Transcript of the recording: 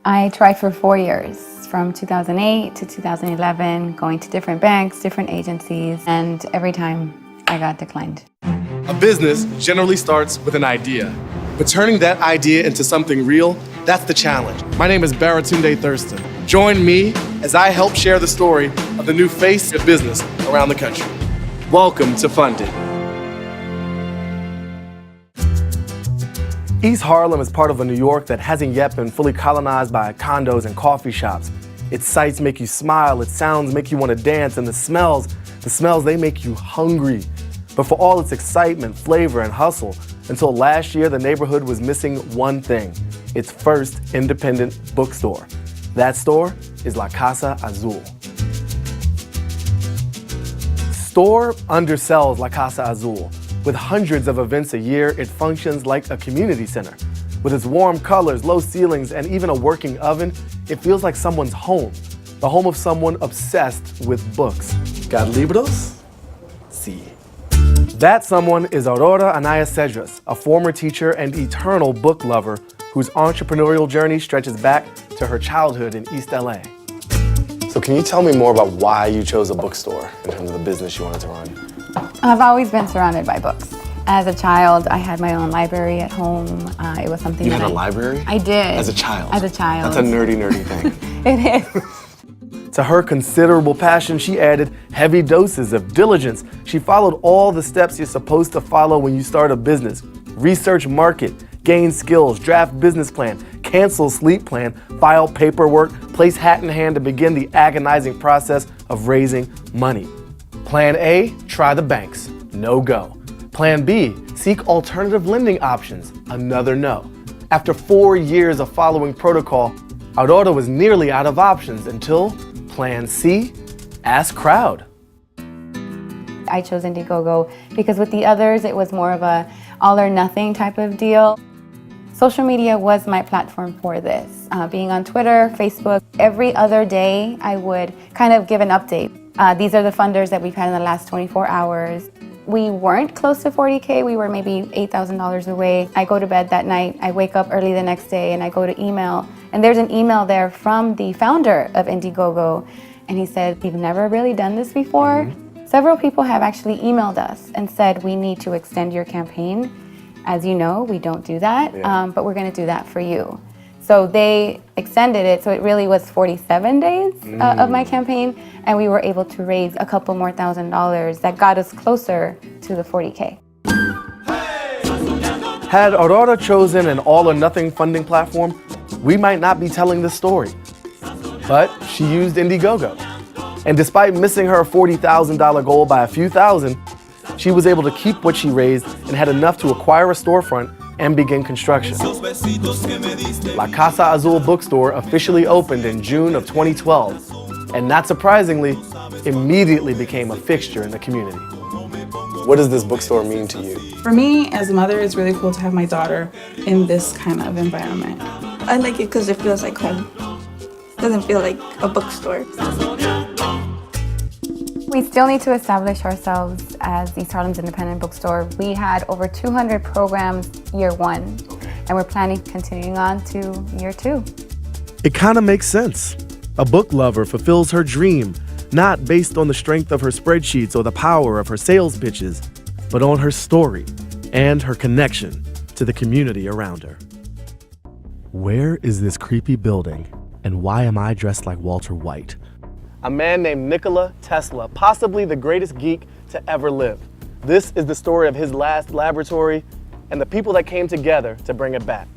I tried for 4 years, from 2008 to 2011, going to different banks, different agencies, and every time I got declined. A business generally starts with an idea, but turning that idea into something real, that's the challenge. My name is Baratunde Thurston. Join me as I help share the story of the new face of business around the country. Welcome to Funded. East Harlem is part of a New York that hasn't yet been fully colonized by condos and coffee shops. Its sights make you smile, its sounds make you want to dance, and the smells, they make you hungry. But for all its excitement, flavor, and hustle, until last year, the neighborhood was missing one thing: its first independent bookstore. That store is La Casa Azul. Store undersells La Casa Azul. With hundreds of events a year, it functions like a community center. With its warm colors, low ceilings, and even a working oven, it feels like someone's home. The home of someone obsessed with books. ¿Got libros? Sí. That someone is Aurora Anaya Cerda, a former teacher and eternal book lover whose entrepreneurial journey stretches back to her childhood in East LA. So can you tell me more about why you chose a bookstore in terms of the business you wanted to run? I've always been surrounded by books. As a child, I had my own library at home. It was something You had a library? I did. As a child? As a child. That's a nerdy thing. It is. To her considerable passion, she added heavy doses of diligence. She followed all the steps you're supposed to follow when you start a business. Research market, gain skills, draft business plan, cancel sleep plan, file paperwork, place hat in hand to begin the agonizing process of raising money. Plan A, try the banks. No go. Plan B, seek alternative lending options. Another no. After 4 years of following protocol, Aurora was nearly out of options until Plan C, ask crowd. I chose Indiegogo because with the others, it was more of a all or nothing type of deal. Social media was my platform for this. Being on Twitter, Facebook, every other day I would kind of give an update. These are the funders that we've had in the last 24 hours. We weren't close to 40K, we were maybe $8,000 away. I go to bed that night, I wake up early the next day and I go to email. And there's an email there from the founder of Indiegogo. And he said, we've never really done this before. Several people have actually emailed us and said, we need to extend your campaign. As you know, we don't do that, but we're gonna do that for you. So they extended it, so it really was 47 days of my campaign, and we were able to raise a couple more $1,000s that got us closer to the 40K. Had Aurora chosen an all or nothing funding platform, we might not be telling this story. But she used Indiegogo. And despite missing her $40,000 goal by a few thousand, she was able to keep what she raised and had enough to acquire a storefront and begin construction. La Casa Azul Bookstore officially opened in June of 2012, and not surprisingly, immediately became a fixture in the community. What does this bookstore mean to you? For me, as a mother, it's really cool to have my daughter in this kind of environment. I like it because it feels like home. It doesn't feel like a bookstore. We still need to establish ourselves as East Harlem's independent bookstore. We had over 200 programs year one, and we're planning continuing on to year 2. It kind of makes sense. A book lover fulfills her dream, not based on the strength of her spreadsheets or the power of her sales pitches, but on her story and her connection to the community around her. Where is this creepy building, and why am I dressed like Walter White? A man named Nikola Tesla, possibly the greatest geek to ever live. This is the story of his last laboratory and the people that came together to bring it back.